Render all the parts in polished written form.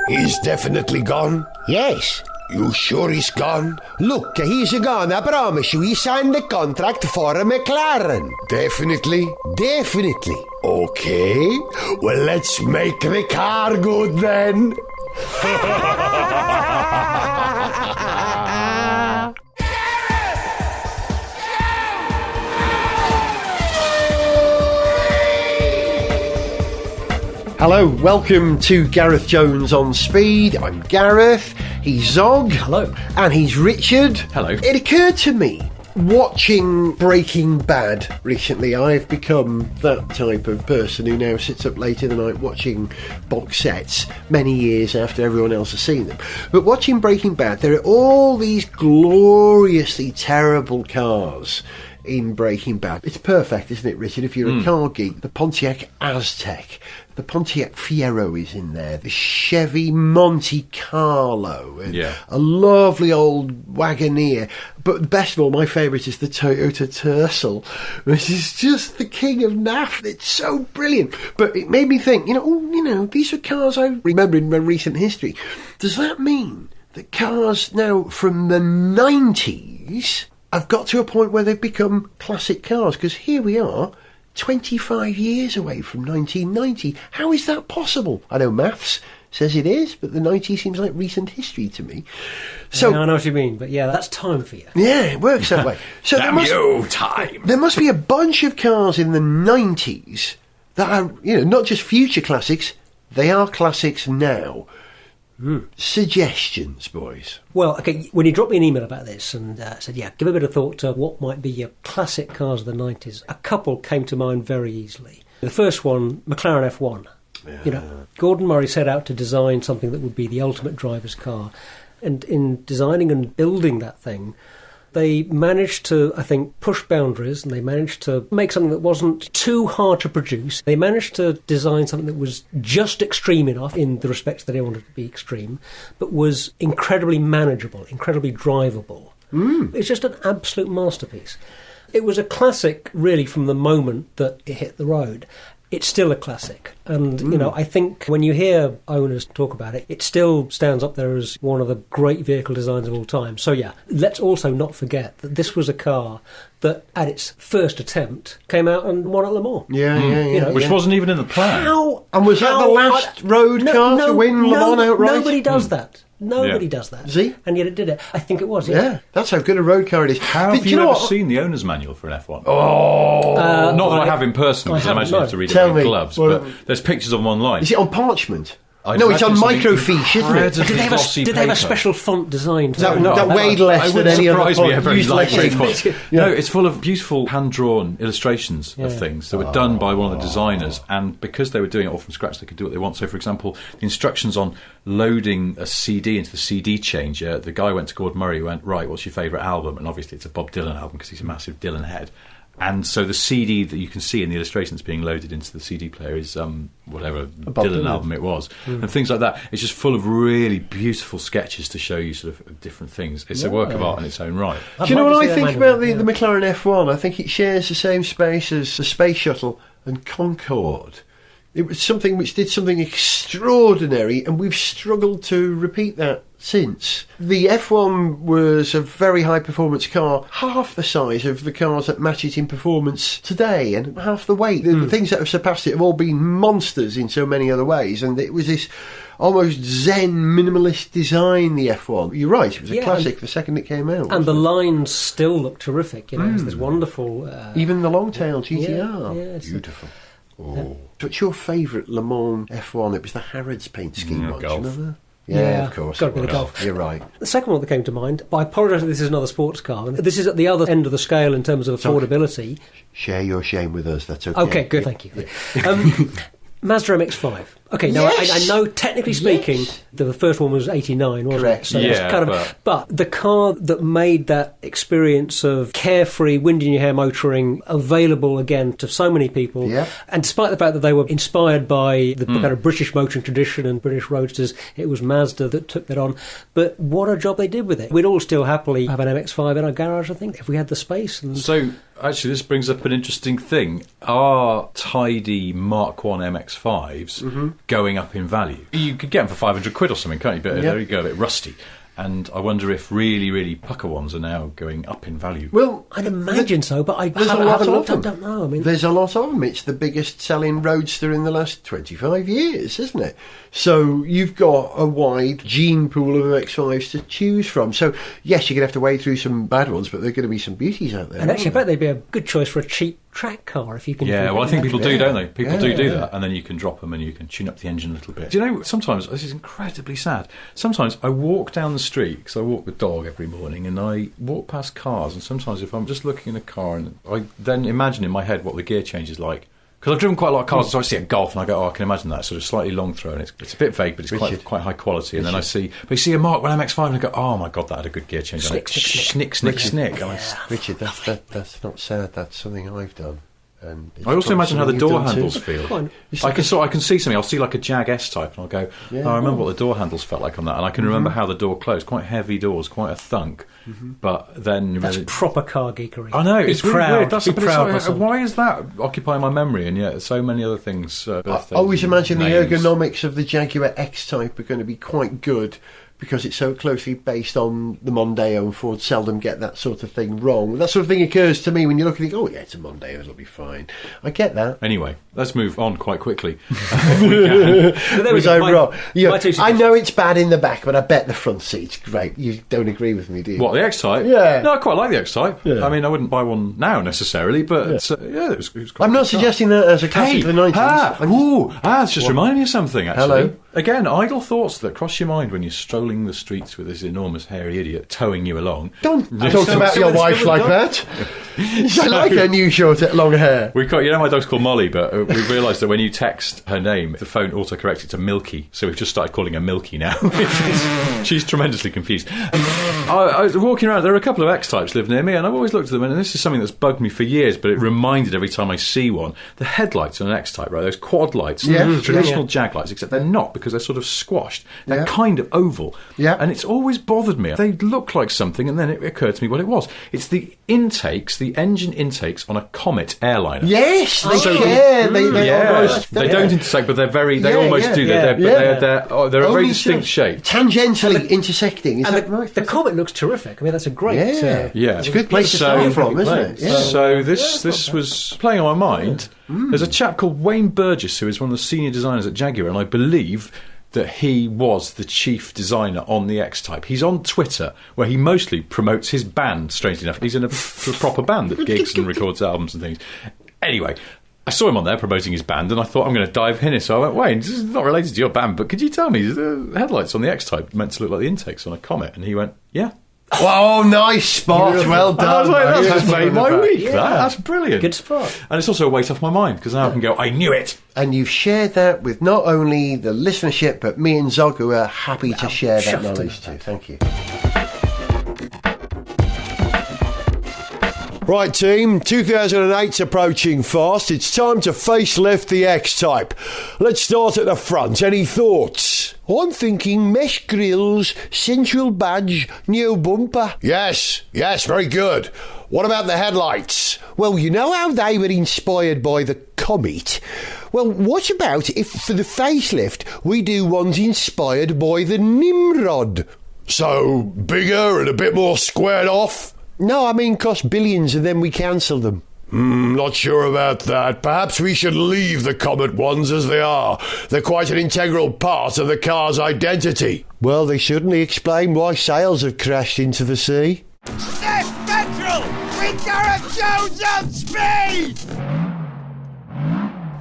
He's definitely gone? Yes. You sure he's gone? Look, he's gone. I promise you. He signed the contract for a McLaren. Definitely? Definitely. Okay. Well, let's make the car good then. Hello, welcome to Gareth Jones on Speed. I'm Gareth, he's Zog. Hello. And he's Richard. Hello. It occurred to me, watching Breaking Bad recently, I've become that type of person who now sits up late in the night watching box sets many years after everyone else has seen them. But watching Breaking Bad, there are all these gloriously terrible cars in Breaking Bad. It's perfect, isn't it, Richard? If you're a car geek, the Pontiac Aztek, the Pontiac Fiero is in there, the Chevy Monte Carlo, and a lovely old Wagoneer. But best of all, my favourite is the Toyota Tercel, which is just the king of naff. It's so brilliant. But it made me think, these are cars I remember in my recent history. Does that mean that cars now from the 90s have got to a point where they've become classic cars? Because here we are, 25 years away from 1990. How is that possible? I know maths says it is, but the 90s seems like recent history to me. So I know what you mean, but that's time for you. Yeah, it works that way. So time. There must be a bunch of cars in the 90s that are, not just future classics, they are classics now. Suggestions, boys. Well, okay, when you dropped me an email about this and said, give a bit of thought to what might be your classic cars of the 90s, a couple came to mind very easily. The first one, McLaren F1. Gordon Murray set out to design something that would be the ultimate driver's car. And in designing and building that thing, they managed to, I think, push boundaries, and they managed to make something that wasn't too hard to produce. They managed to design something that was just extreme enough in the respects that they wanted to be extreme, but was incredibly manageable, incredibly drivable. It's just an absolute masterpiece. It was a classic, really, from the moment that it hit the road. It's still a classic. And, I think when you hear owners talk about it, it still stands up there as one of the great vehicle designs of all time. So, let's also not forget that this was a car that, at its first attempt, came out and won at Le Mans. Which wasn't even in the plan. And was that the last road car to win Le Mans outright? Nobody does that. Nobody does that. See? And yet it did it. I think it was, Yeah, that's how good a road car it is. How have you ever seen the owner's manual for an F1? Not that I have in person, because I imagine you have to read it with gloves, but there's pictures of them online. Is it on parchment? No, it's on microfiche, isn't it? Did they have a special font designed for that weighed less than any other font? It would surprise me a very lightweight font. No, it's full of beautiful hand-drawn illustrations of things that were done by one of the designers, and because they were doing it all from scratch, they could do what they want. So, for example, the instructions on loading a CD into the CD changer, the guy went to Gordon Murray and went, right, what's your favourite album? And obviously it's a Bob Dylan album because he's a massive Dylan head. And so the CD that you can see in the illustrations being loaded into the CD player is whatever Dylan album it was. And things like that. It's just full of really beautiful sketches to show you sort of different things. It's a work of art in its own right. Do you know what I think about the McLaren F1? I think it shares the same space as the Space Shuttle and Concorde. It was something which did something extraordinary, and we've struggled to repeat that since. The F1 was a very high-performance car, half the size of the cars that match it in performance today, and half the weight. The things that have surpassed it have all been monsters in so many other ways, and it was this almost zen minimalist design, the F1. You're right, it was a classic the second it came out. And the lines still look terrific, It's this wonderful... Even the long-tail GTR. Beautiful. What's your favourite Le Mans F1? It was the Harrods paint scheme one. Do you remember? Yeah, of course. Got to be the Golf. You're right. The second one that came to mind, but I apologise that this is another sports car, and this is at the other end of the scale in terms of affordability. Share your shame with us, that's okay. Okay, good, thank you. Yeah. Mazda MX-5. Okay, now I know, technically speaking, the first one was 89, wasn't Correct. it? So it's kind of, but the car that made that experience of carefree, wind in your hair motoring available again to so many people, and despite the fact that they were inspired by the kind of British motoring tradition and British roadsters, it was Mazda that took that on. But what a job they did with it. We'd all still happily have an MX-5 in our garage, I think, if we had the space. And so Actually, this brings up an interesting thing. Are tidy Mark 1 MX-5s going up in value? You could get them for £500 or something, can't you? But there you go, a bit rusty. And I wonder if really, really pucker ones are now going up in value. Well, I'd imagine so, but I there's haven't looked. I don't know. I mean, there's a lot of them. It's the biggest selling roadster in the last 25 years, isn't it? So you've got a wide gene pool of X5s to choose from. So yes, you're going to have to wade through some bad ones, but there are going to be some beauties out there. and actually, I bet they'd be a good choice for a cheap track car if you can. Yeah, well, I think people do, don't they? People do Yeah. that, and then you can drop them and you can tune up the engine a little bit. Do you know, sometimes, this is incredibly sad, sometimes I walk down the street, because I walk the dog every morning, and I walk past cars, and sometimes if I'm just looking in a car, and I then imagine in my head what the gear change is like. Because I've driven quite a lot of cars, so I see a Golf and I go, I can imagine that sort of slightly long throw, and it's a bit vague, but it's quite high quality. And then I see a Mark 1 MX-5 and I go, oh my God, that had a good gear change. Snick, snick, snick, snick. Richard, that's not sad. That's something I've done. And I also imagine how the you've door done handles too. feel. I can see something. I'll see like a Jag S-Type, and I'll go, I remember what the door handles felt like on that, and I can remember how the door closed. Quite heavy doors, quite a thunk. But then That's proper car geekery. I know, Be it's really proud. weird. That's Be but proud. it's like, why is that occupying my memory? And yet, so many other things. I Birthdays, always imagine the names. ergonomics of the Jaguar X-Type are going to be quite good, because it's so closely based on the Mondeo, and Ford seldom get that sort of thing wrong. That sort of thing occurs to me when you look and think, oh yeah, it's a Mondeo, it'll be fine. I get that. Anyway, let's move on quite quickly. But there we Was go. I wrong? Yeah, my two I know it's bad in the back, but I bet the front seat's great. You don't agree with me, do you? What, the X-Type? Yeah. No, I quite like the X-Type. Yeah. I mean, I wouldn't buy one now necessarily, but it was quite I'm not good. suggesting that as a classic of the 90s. It's just reminding you of something, actually. Hello. Again, idle thoughts that cross your mind when you're strolling the streets with this enormous hairy idiot towing you along. Don't talk about your wife like that. I like her new short, long hair. We've got, my dog's called Molly, but we've realised that when you text her name, the phone autocorrects it to Milky, so we've just started calling her Milky now. She's tremendously confused. I was walking around, there are a couple of X-Types live near me, and I've always looked at them, and this is something that's bugged me for years, but it reminded every time I see one. The headlights on an X-Type, right, those quad lights, traditional Jag lights, except they're not, because they're sort of squashed. They're kind of oval. Yeah. And it's always bothered me. They look like something, and then it occurred to me what it was. It's the intakes, the engine intakes on a Comet airliner. Yes, they So- share. They almost... They don't intersect, but they're very. They Yeah, almost yeah, do. yeah, They're a very Only distinct shape. Tangentially intersecting. Is And that right? the Comet looks terrific. I mean, that's a great. Yeah. It's a good place to start from, isn't it? Yeah. So this was playing on my mind. There's a chap called Wayne Burgess who is one of the senior designers at Jaguar, and I believe that he was the chief designer on the X-Type. He's on Twitter, where he mostly promotes his band, strangely enough. He's in a proper band that gigs and records albums and things. Anyway, I saw him on there promoting his band, and I thought, I'm going to dive in here. So I went, Wayne, this is not related to your band, but could you tell me, the headlights on the X-Type meant to look like the intakes on a Comet? And he went, yeah. Oh, nice spot. Well And I was done. like, mate. that's just made my week. Yeah. That's brilliant. Good spot. And it's also a weight off my mind, because now I can go, I knew it. And you've shared that with not only the listenership, but me and Zog, who are happy to share that knowledge too. Thank you. Right, team, 2008's approaching fast. It's time to facelift the X-Type. Let's start at the front. Any thoughts? I'm thinking mesh grills, central badge, new bumper. Yes, very good. What about the headlights? Well, you know how they were inspired by the Comet? Well, what about if for the facelift we do ones inspired by the Nimrod? So, bigger and a bit more squared off? No, I mean cost billions and then we cancel them. Not sure about that. Perhaps we should leave the Comet ones as they are. They're quite an integral part of the car's identity. Well, they certainly explain why sales have crashed into the sea. Sniff Petrol with Gareth Jones on speed!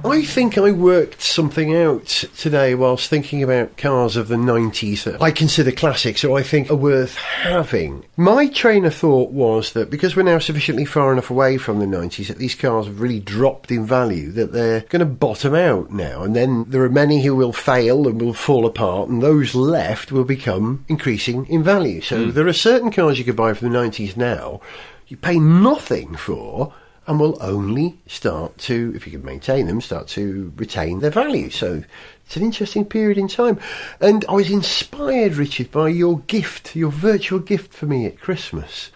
I think I worked something out today whilst thinking about cars of the 90s that I consider classics or I think are worth having. My train of thought was that because we're now sufficiently far enough away from the 90s that these cars have really dropped in value, that they're going to bottom out now, and then there are many who will fail and will fall apart, and those left will become increasing in value. So there are certain cars you could buy from the 90s now you pay nothing for, and will only start to, if you can maintain them, start to retain their value. So it's an interesting period in time. And I was inspired, Richard, by your gift, your virtual gift for me at Christmas.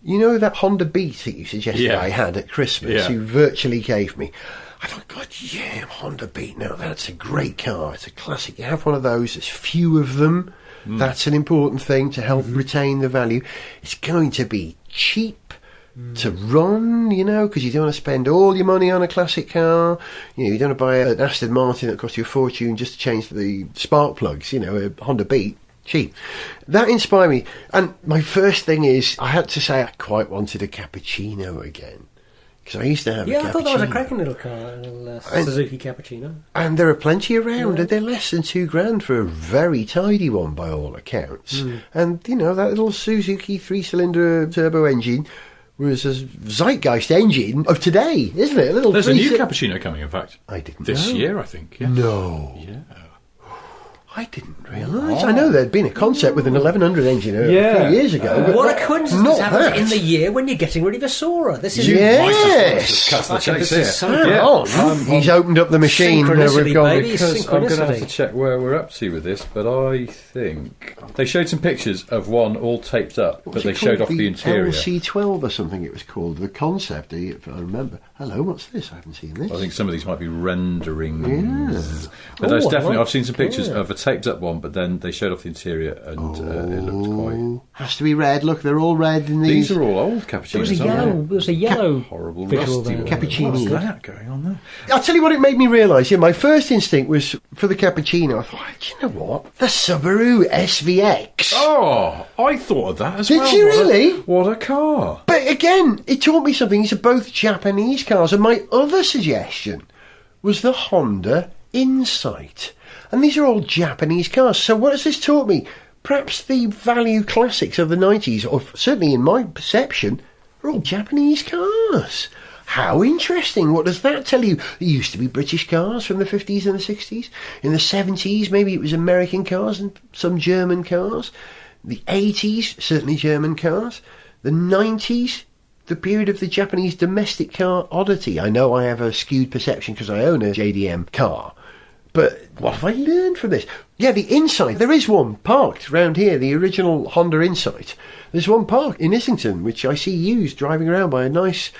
You know that Honda Beat that you suggested Yeah. I had at Christmas, Yeah. you virtually gave me? I thought, God, yeah, Honda Beat. Now, that's a great car. It's a classic. You have one of those. There's few of them. That's an important thing to help retain the value. It's going to be cheap to run, you know, because you don't want to spend all your money on a classic car. You know, you don't want to buy an Aston Martin that costs you a fortune just to change the spark plugs. You know, a Honda Beat. Cheap. That inspired me. And my first thing is, I had to say I quite wanted a cappuccino again. Because I used to have a cappuccino. Yeah, I thought that was a cracking little car, a little Suzuki Cappuccino. And there are plenty around, and they're less than $2,000 for a very tidy one by all accounts. And, you know, that little Suzuki 3-cylinder turbo engine was a zeitgeist engine of today, isn't it? There's a new cappuccino coming, in fact. I didn't This know. year, I think. Yeah. No. Yeah. I didn't realise. I know there'd been a concept with an 1100 engine a few years ago. But What a not coincidence happens that. in the year when you're getting ready for Sora. This is Yes. Just cut to the Fucking chase this here. is so Hang good. on. He's opened up the machine. Synchronicity, We've got baby. Because I'm going to have to Synchronicity. check where we're up to with this, but I think they showed some pictures of one all taped up, but they showed off the interior. LC12 or something it was called. The concept, if I remember. Hello, what's this? I haven't seen this. I think some of these might be renderings. Yeah. But there's Oh, I definitely, like- I've seen some pictures yeah. of a taped up one, but then they showed off the interior and it looked quite... Has to be red. Look, they're all red in these. These are all old There was cappuccinos, a yellow. aren't There was a yellow. they? Horrible visual rusty there. one. Cappuccino. What's that going on there? I'll tell you what it made me realise. Yeah, my first instinct was for the cappuccino. I thought, do you know what? The Subaru SVX. Oh, I thought of that as Did well. you What a- really? What a car. But again, it taught me something. These are both Japanese cars. And my other suggestion was the Honda Insight. And these are all Japanese cars. So what has this taught me? Perhaps the value classics of the 90s, or certainly in my perception, are all Japanese cars. How interesting. What does that tell you? There used to be British cars from the 50s and the 60s. In the 70s, maybe it was American cars and some German cars. The 80s, certainly German cars. The 90s, the period of the Japanese domestic car oddity. I know I have a skewed perception because I own a JDM car. But what have I learned from this? Yeah, the Insight. There is one parked round here, the original Honda Insight. There's one parked in Islington, which I see used driving around by a nice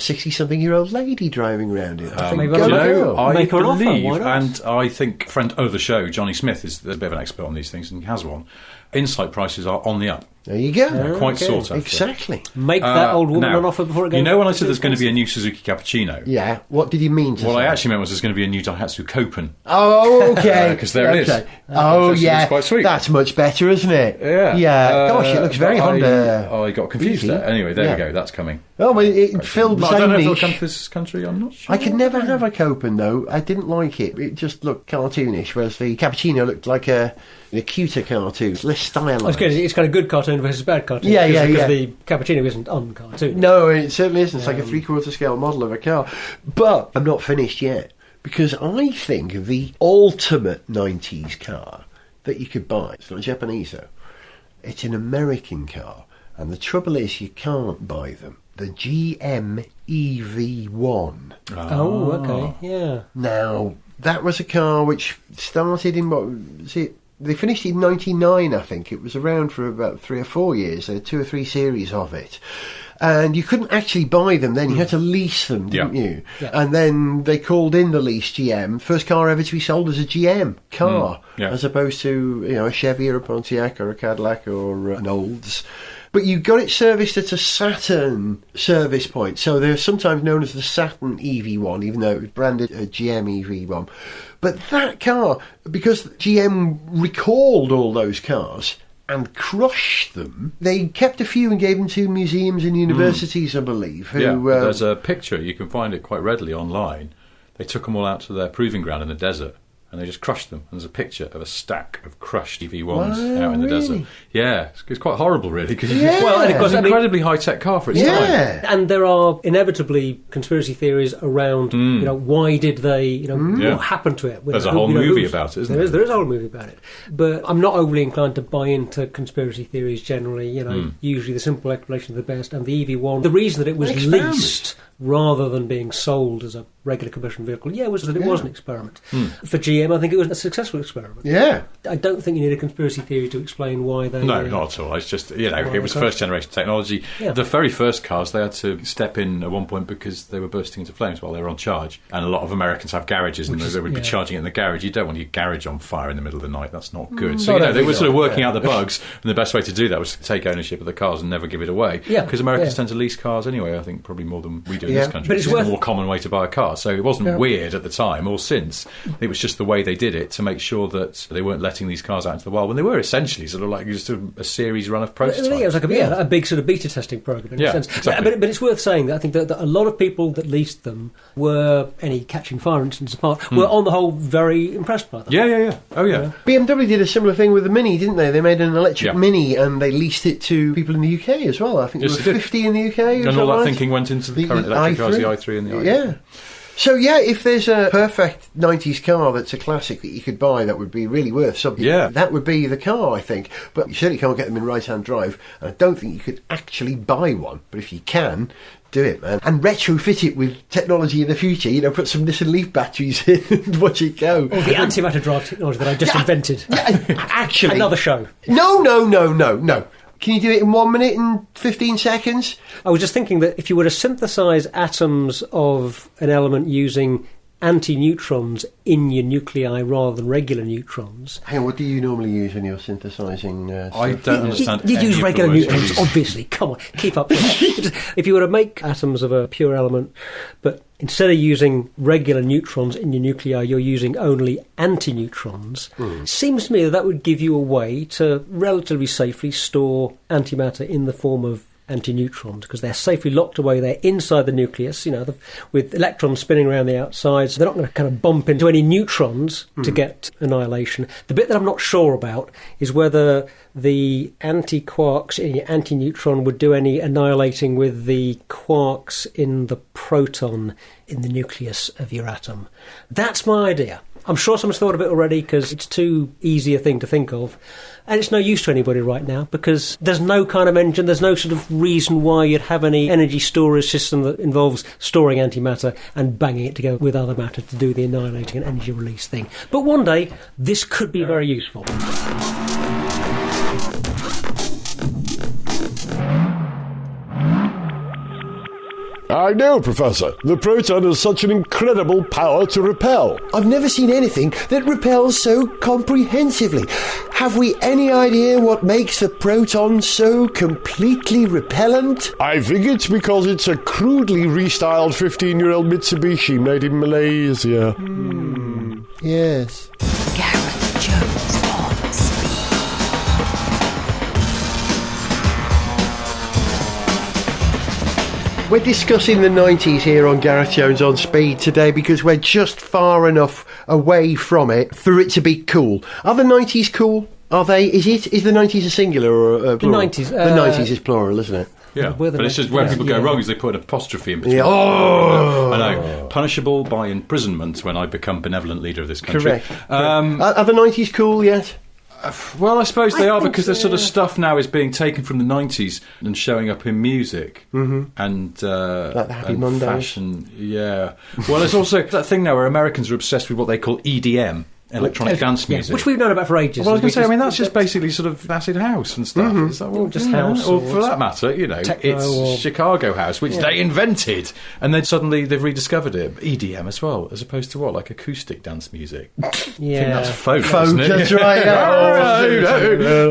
60-something-year-old lady driving around it. I think, maybe go I'll girl. I Make her an offer, believe, why not? and I think friend of the show, Johnny Smith, is a bit of an expert on these things and he has one. Insight prices are on the up. There you go. They're quite okay. sought after. Exactly. Make that old woman now, an offer before it goes. You know when I said there's going to be a new Suzuki Cappuccino? Yeah. What did you mean to What say? I actually meant was there's going to be a new Daihatsu Copen. Oh, okay. 'Cause there it is. Oh, It's yeah. quite sweet. That's much better, isn't it? Yeah. Yeah. Gosh, it looks very but Honda. I got confused easy. there. Anyway, there Yeah. we go. That's coming. Oh, well, it filled the I don't same know if it'll niche. come to this country. I'm not sure. I could never have a Copen, though. I didn't like it. It just looked cartoonish, whereas the Cappuccino looked like a cuter cartoon. It's less stylised. It's got a good cartoon versus bad cartoon. Yeah, yeah, because yeah. the cappuccino isn't un-cartoon. No, it certainly isn't. It's like a three-quarter scale model of a car. But I'm not finished yet, because I think the ultimate 90s car that you could buy, it's not Japanese though, it's an American car, and the trouble is you can't buy them. The GM EV1. Oh, okay, yeah. Now, that was a car which started in, what was it? They finished in 99, I think. It was around for about 3 or 4 years. There were 2 or 3 series of it. And you couldn't actually buy them then. You had to lease them, didn't you? Yeah. And then they called in the lease GM. First car ever to be sold as a GM car, Yeah. as opposed to, a Chevy or a Pontiac or a Cadillac or an Olds. But you got it serviced at a Saturn service point. So they're sometimes known as the Saturn EV1, even though it was branded a GM EV1. But that car, because GM recalled all those cars and crushed them, they kept a few and gave them to museums and universities, I believe. Who, Yeah, but there's a picture. You can find it quite readily online. They took them all out to their proving ground in the desert. And they just crushed them. And there's a picture of a stack of crushed EV1s out in the really? desert. Yeah, it's quite horrible, really, because Yeah. Well, and of course, it's an I mean- incredibly high-tech car for its time. yeah. And there are inevitably conspiracy theories around, why did they, Yeah. what happened to it? There's a whole movie about it, isn't there? There is a whole movie about it. But I'm not overly inclined to buy into conspiracy theories generally. Usually the simple explanation is the best. And the EV1, the reason that it was Expand. leased rather than being sold as a regular combustion vehicle, was that it was an experiment. For GM, I think it was a successful experiment. Yeah. I don't think you need a conspiracy theory to explain why they... No, not at all. It's just, it was first-generation technology. Yeah. The very first cars, they had to step in at one point because they were bursting into flames while they were on charge. And a lot of Americans have garages, and they would be charging it in the garage. You don't want your garage on fire in the middle of the night. That's not good. So, they were sort of working out the bugs, and the best way to do that was to take ownership of the cars and never give it away. Because Americans tend to lease cars anyway, I think, probably more than we do in this country. But it's a more common way to buy a car. So it wasn't weird at the time or since. It was just the way they did it to make sure that they weren't letting these cars out into the wild when they were essentially sort of like just a series run of prototypes. It was like a big sort of beta testing program in a sense. Exactly. But it's worth saying that I think that a lot of people that leased them were, any catching fire incidents apart, were on the whole very impressed by them. Yeah. Oh, yeah. BMW did a similar thing with the Mini, didn't they? They made an electric Mini and they leased it to people in the UK as well. I think there were 50 in the UK. And all that thinking went into the current electric cars, the i3 and the i3. Yeah. So, if there's a perfect 90s car that's a classic that you could buy that would be really worth something, that would be the car, I think. But you certainly can't get them in right-hand drive. And I don't think you could actually buy one. But if you can, do it, man. And retrofit it with technology in the future. Put some Nissan Leaf batteries in and watch it go. Or the antimatter drive technology that I just invented. Actually. Another show. No. Can you do it in 1 minute and 15 seconds? I was just thinking that if you were to synthesise atoms of an element using anti-neutrons in your nuclei rather than regular neutrons... Hang on, what do you normally use when you're synthesising? I don't understand. You any use of regular the words neutrons, obviously. Come on, keep up. If you were to make atoms of a pure element, but instead of using regular neutrons in your nuclei, you're using only anti-neutrons, it seems to me that would give you a way to relatively safely store antimatter in the form of anti-neutrons, because they're safely locked away there inside the nucleus, with electrons spinning around the outside, so they're not going to kind of bump into any neutrons to get annihilation. The bit that I'm not sure about is whether the anti-quarks in your anti-neutron would do any annihilating with the quarks in the proton in the nucleus of your atom. That's my idea. I'm sure someone's thought of it already because it's too easy a thing to think of. And it's no use to anybody right now because there's no kind of engine, there's no sort of reason why you'd have any energy storage system that involves storing antimatter and banging it together with other matter to do the annihilating and energy release thing. But one day, this could be very useful. I know, Professor. The proton has such an incredible power to repel. I've never seen anything that repels so comprehensively. Have we any idea what makes the proton so completely repellent? I think it's because it's a crudely restyled 15-year-old Mitsubishi made in Malaysia. Yes. Gareth Jones on speed. We're discussing the 90s here on Gareth Jones on Speed today because we're just far enough away from it for it to be cool. Are the 90s cool? Are they? Is the 90s a singular or a plural? The 90s. The 90s is plural, isn't it? Yeah, but it's just where people go wrong is they put an apostrophe in between. Yeah. Oh! I know. Punishable by imprisonment when I become benevolent leader of this country. Correct. Are the 90s cool yet? Well, I suppose they are because there's sort of stuff now is being taken from the 90s and showing up in music and like the Happy and Mondays. Fashion. Yeah. Well, there's also that thing now where Americans are obsessed with what they call EDM. Electronic dance music. Which we've known about for ages. Well, I was going to say, I mean, that's just basically sort of acid house and stuff. Is that what, just house. Or for that matter, it's Chicago house, which they invented, and then suddenly they've rediscovered it. EDM as well, as opposed to what, like acoustic dance music? Yeah. I think that's folk, Folk, isn't it? that's right.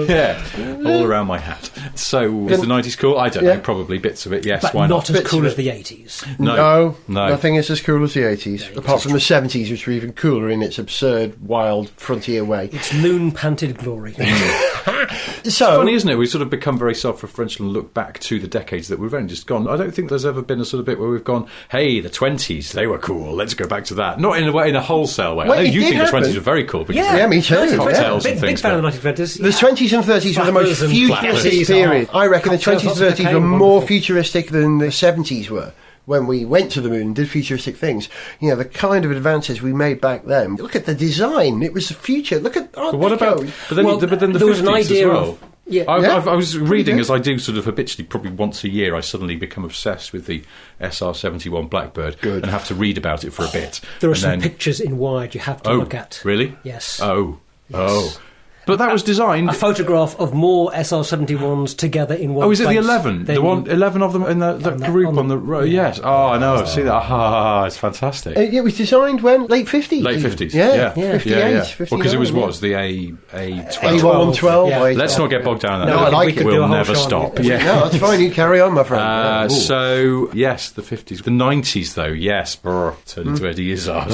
Yeah, all around my hat. So, is the 90s cool? I don't know, probably bits of it, yes, But why not not? as cool as the 80s. No. Nothing is as cool as the 80s, apart from the 70s, which were even cooler in its absurd, wild, frontier way. It's moon-panted glory. It's funny, isn't it? We've sort of become very self-referential and look back to the decades that we've only just gone. I don't think there's ever been a sort of bit where we've gone, hey, the 20s, they were cool, let's go back to that. Not in a wholesale way. Well, I know you think happen. the 20s were very cool. Because Yeah, me too. Cocktails and Big things. fan of the 1920s. The 20s and 30s were the most Flappers and futuristic flappers. period. I reckon the Cocktails, 20s lots and of 30s were cocaine, more wonderful. futuristic than the 70s were. When we went to the moon and did futuristic things, the kind of advances we made back then. Look at the design; it was the future. Look at Art But what Deco. about? But then the there was 50s an idea as well. of... Yeah. I was reading, as I do sort of habitually, probably once a year, I suddenly become obsessed with the SR71 Blackbird and have to read about it for a bit. There are some pictures in Wired you have to look at. Really? Yes. Oh. Yes. Oh. But that was designed... A photograph of more SR71s together in one place. Oh, is it the 11? The one, 11 of them in the group on the road? Yes. Oh, I know. I've seen that. It's fantastic. It was designed when? Late 50s? Late 50s. Yeah. 58. 59. Well, because it was the A12. A112. Yeah. Let's not get bogged down in that. No, I like it. We'll never stop. Yeah. No, that's fine. You carry on, my friend. So, yes, the 50s. The 90s, though, yes. Turned into Eddie Izzard.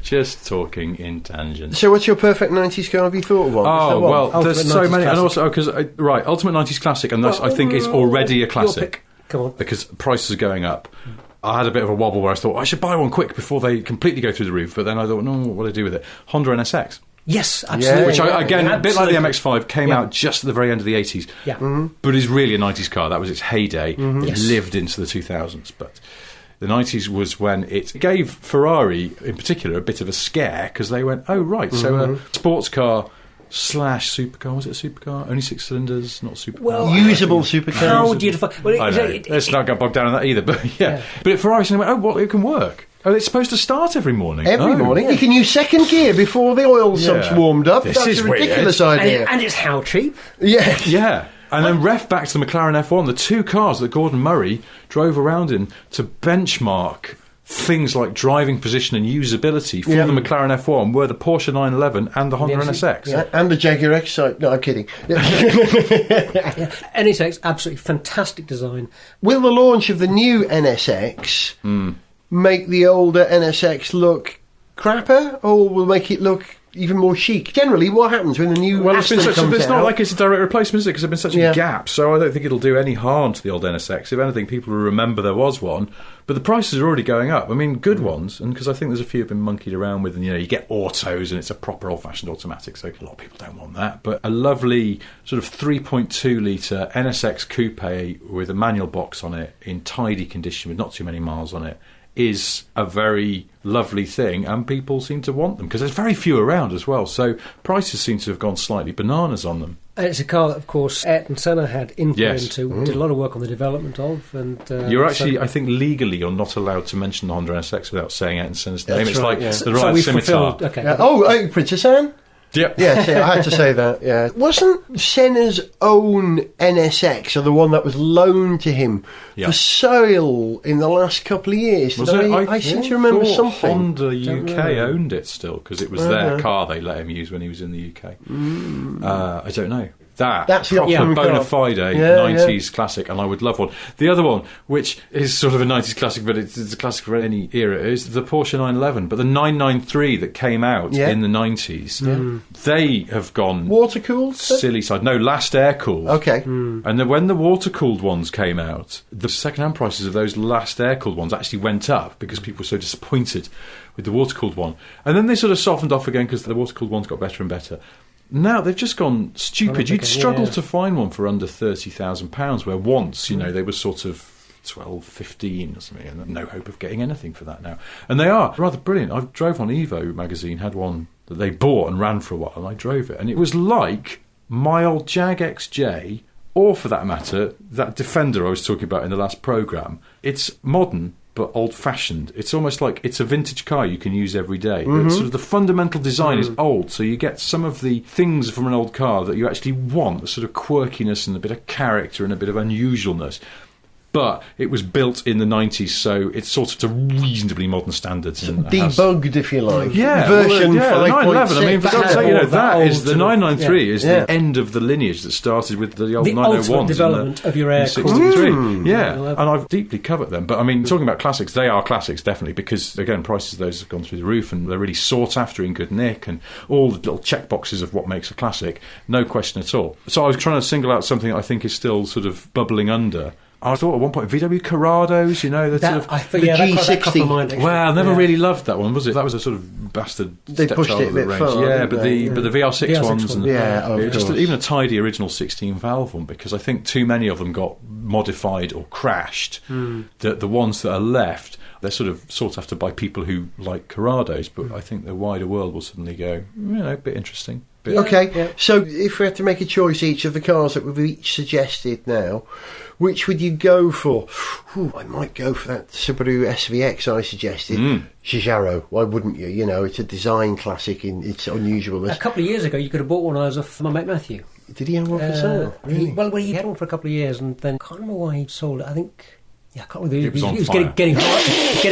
just talking in tangents. So what's your perfect 90s car? Have you thought of one? Oh, well, Ultimate there's so 90s many. classic. And also, because, Ultimate 90s Classic, and I think it's already a classic. Come on. Because prices are going up. I had a bit of a wobble where I thought, I should buy one quick before they completely go through the roof. But then I thought, no, what do I do with it? Honda NSX. Yes, absolutely. Which, again, a bit like the MX-5, came Yeah. out just at the very end of the 80s. Yeah. But is really a 90s car. That was its heyday. It Yes. lived into the 2000s. But the 90s was when it gave Ferrari, in particular, a bit of a scare, because they went, oh, right, so a sports car / supercar, was it a supercar? Only 6 cylinders, not supercar. Well, Usable supercar. How would you define... Well, I know. Let's not get bogged down in that either, but yeah. But Ferrari suddenly went, oh, well, it can work. Oh, it's supposed to start every morning. Every morning. You can use second gear before the oil sump's warmed up. This That's is a ridiculous idea. And it's how cheap? Yeah. Yeah. And then ref back to the McLaren F1, the two cars that Gordon Murray drove around in to benchmark things like driving position and usability for the McLaren F1 were the Porsche 911 and the Honda NSX. Yeah, and the Jaguar X. No, I'm kidding. NSX, absolutely fantastic design. Will the launch of the new NSX make the older NSX look crapper, or will make it look even more chic? Generally, what happens when the new Aston comes it's not out? like it's a direct replacement, is it? Because there's been such a gap, so I don't think it'll do any harm to the old NSX. If anything, people will remember there was one, but the prices are already going up. I mean, good ones, and because I think there's a few have been monkeyed around with, and you get autos, and it's a proper old-fashioned automatic, so a lot of people don't want that. But a lovely sort of 3.2 litre NSX coupe with a manual box on it in tidy condition with not too many miles on it is a very lovely thing, and people seem to want them because there's very few around as well, so prices seem to have gone slightly bananas on them. And it's a car that, of course, Ayrton Senna had input into, did a lot of work on the development of. And you're actually, I think legally you're not allowed to mention the Honda NSX without saying Ayrton Senna's name. It's right, like the right scimitar. Okay. Princess Anne? Yep. Yes, I had to say that, yeah. Wasn't Senna's own NSX, or the one that was loaned to him, for sale in the last couple of years? Was it? I seem to remember thought something. Honda UK owned it still, because it was their car they let him use when he was in the UK. I don't know. That's the proper bona fide 90s classic, and I would love one. The other one, which is sort of a 90s classic, but it's a classic for any era, is the Porsche 911. But the 993 that came out in the 90s, they have gone water-cooled? Silly side. No, last air-cooled. Okay. And then when the water-cooled ones came out, the second-hand prices of those last air-cooled ones actually went up because people were so disappointed with the water-cooled one. And then they sort of softened off again because the water-cooled ones got better and better. Now they've just gone stupid. You'd struggle to find one for under £30,000, where once, they were sort of 12, 15 or something, and no hope of getting anything for that now. And they are rather brilliant. I drove on Evo magazine, had one that they bought and ran for a while, and I drove it. And it was like my old Jag XJ, or for that matter, that Defender I was talking about in the last programme. It's modern, but old-fashioned. It's almost like it's a vintage car you can use every day. But sort of the fundamental design is old, so you get some of the things from an old car that you actually want, the sort of quirkiness and a bit of character and a bit of unusualness. But it was built in the 90s, so it's sort of to reasonably modern standards. And debugged, if you like. Yeah. Version 911. I mean, for God's sake, that is the 993 is the end of the lineage that started with the old 901s. The ultimate development of your air cooled. Yeah, and I've deeply covered them. But I mean, talking about classics, they are classics, definitely, because, again, prices of those have gone through the roof, and they're really sought after in good nick, and all the little check boxes of what makes a classic, no question at all. So I was trying to single out something that I think is still sort of bubbling under. I thought at one point VW Corrados, the G60. Well, I never really loved that one, was it? That was a sort of bastard. They pushed it a bit far. Yeah, but the VR6 ones, one. and just even a tidy original 16 valve one, because I think too many of them got modified or crashed, the ones that are left, they're sort of sought after by people who like Corrados, but I think the wider world will suddenly go, a bit interesting. So if we had to make a choice each of the cars that we've each suggested now, which would you go for? I might go for that Subaru SVX I suggested. Giugiaro, why wouldn't you? You know, it's a design classic in its unusualness. A couple of years ago, you could have bought one of those off my mate Matthew. Did he have one for sale? Really? He had one for a couple of years, and then I can't remember why he sold it. I think. Yeah, I can't remember. It was on was fire. getting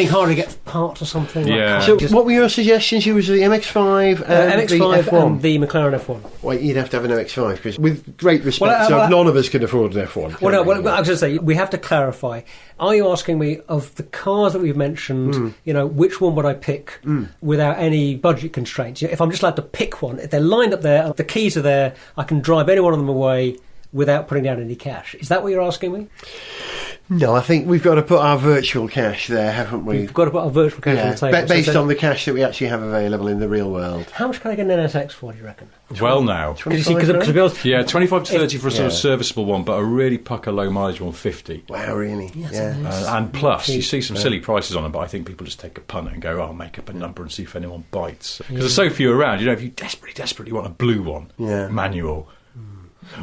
hard to get parts or something. Yeah. So what were your suggestions? You was the MX-5 and MX-5 the F1? and the McLaren F1. Well, you'd have to have an MX-5, because with great respect, none of us can afford an F1. Well, I was going to say, we have to clarify. Are you asking me, of the cars that we've mentioned, which one would I pick without any budget constraints? If I'm just allowed to pick one, if they're lined up there, the keys are there, I can drive any one of them away without putting down any cash. Is that what you're asking me? No, I think we've got to put our virtual cash there, haven't we? We've got to put our virtual cash on the table. Based on the cash that we actually have available in the real world. How much can I get an NSX for, do you reckon? Well, now. 25 Yeah, 25 to 30 for a sort of serviceable one, but a really pucker low mileage one, 50. Wow, really? Yes, And plus, you see some silly prices on them, but I think people just take a punt and go, I'll make up a number and see if anyone bites. Because there's so few around, if you desperately want a blue one, manual,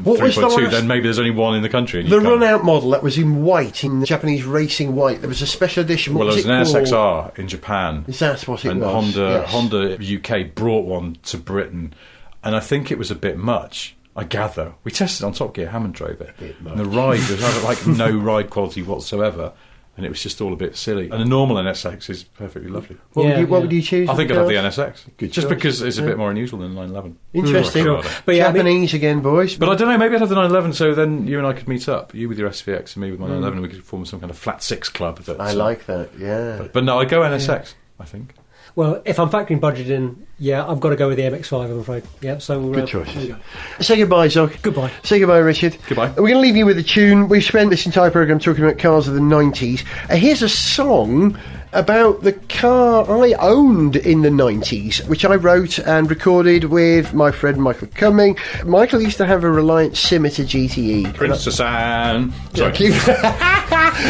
What was the 3.2, last... then maybe there's only one in the country. The run-out model that was in white, in Japanese racing white. There was a special edition. Well, there was an called? NSXR in Japan. Is that what it and was? Honda UK brought one to Britain, and I think it was a bit much. I gather we tested on Top Gear. Hammond drove it, and the ride was like no ride quality whatsoever, and it was just all a bit silly. And a normal NSX is perfectly lovely. What would you choose? I think I'd have the NSX, Good just choice. because it's a bit more unusual than the 911. Interesting. But yeah, Japanese again, boys. But I don't know, maybe I'd have the 911, so then you and I could meet up, you with your SVX and me with my 911, and we could form some kind of flat six club. I like that, yeah. But no, I'd go NSX, I think. Well, if I'm factoring budget in, I've got to go with the MX-5, I'm afraid. Yeah, so Good choices. Say goodbye, Zog. Goodbye. Say goodbye, Richard. Goodbye. We're going to leave you with a tune. We've spent this entire programme talking about cars of the 90s. Here's a song about the car I owned in the 90s, which I wrote and recorded with my friend Michael Cumming. Michael used to have a Reliant Scimitar GTE. Princess Anne. Sorry.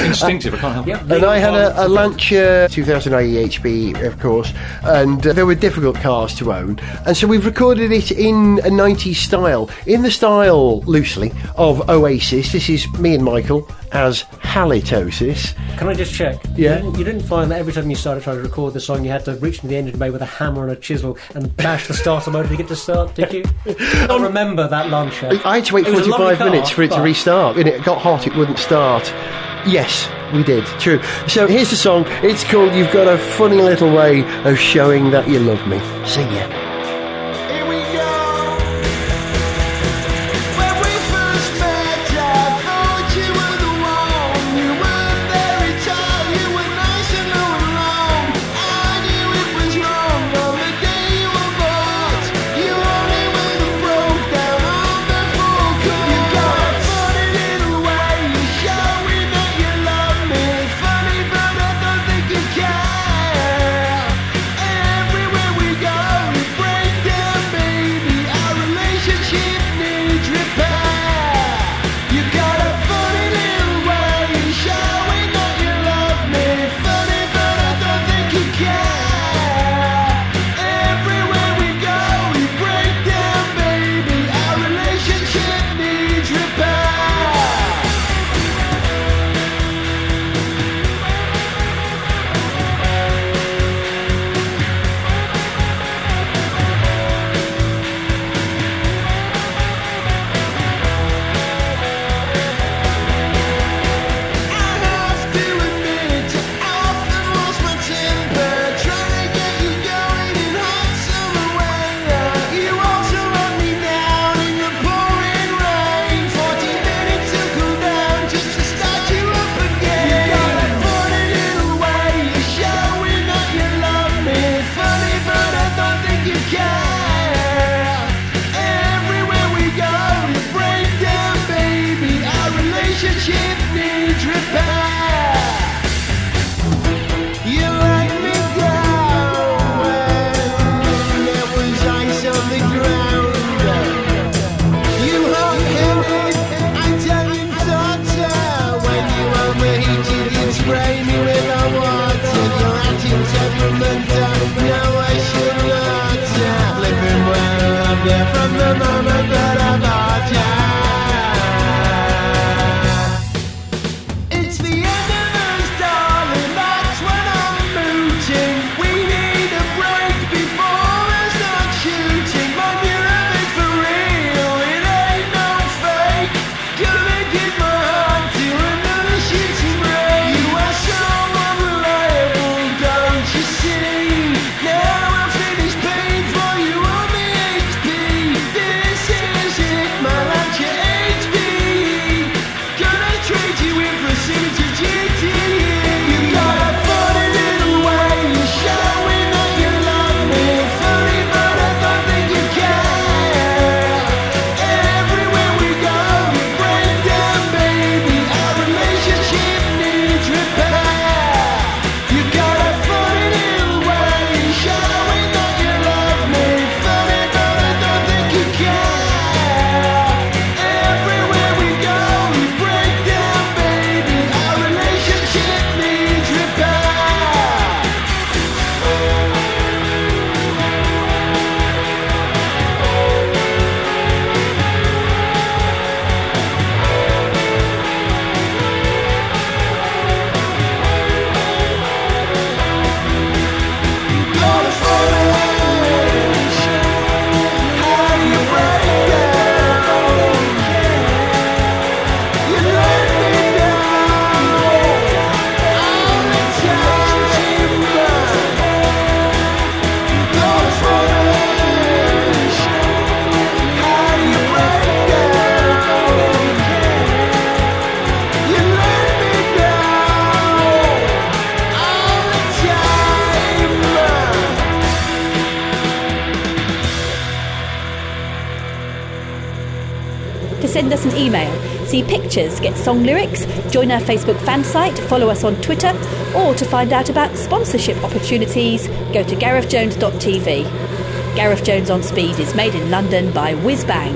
Instinctive, I can't help it. And I had a Lancia 2000 AEHB, of course, and there were difficult cars to own. And so we've recorded it in a 90s style, in the style, loosely, of Oasis. This is me and Michael as Halitosis. Can I just check? Yeah. You didn't find that every time you started trying to record the song, you had to reach into the engine bay with a hammer and a chisel and bash the starter motor to get to start, did you? I remember that Lancia. I had to wait It was a 45 lovely car, minutes for it to but- restart. And it got hot, it wouldn't start. Yes, we did. True. So here's the song. It's called You've Got a Funny Little Way of Showing That You Love Me. See ya. Here we go. When we first met, I thought you were the one. You were very tall, you were nice and low and long. I knew it was wrong on the day you were bought. You only went and broke down on the forecourt. You got a funny little way of showing that you love me. Funny, but I don't think you care. Everywhere we go, we yeah, from the moment that I got ya. It's the end of us, darling, that's when I'm mooting. We need a break before I start shooting. Man, you're having for real, it ain't no fake. Gonna give my heart to another shooting range. You are so unreliable, don't you see? Now I've finished paying for you on the HP. This is it, my lad, your HP. Gonna trade you in for a signature GT. You got a funny little way, you're showing that you love me. Funny, but I don't think you care. Everywhere we go, we break down, baby. Our relationship needs repair. You got a funny little way, you're showing that you love me. Funny, but I don't think you care. Everywhere we go, we break down, baby. Our relationship needs repair. All the formation, how you break down. You let me down. All the time you all the formation, how you break down. You let me down. All the time. To send us an email, see pictures, get song lyrics, join our Facebook fan site, follow us on Twitter, or to find out about sponsorship opportunities, go to garethjones.tv. Gareth Jones on Speed is made in London by Whiz Bang.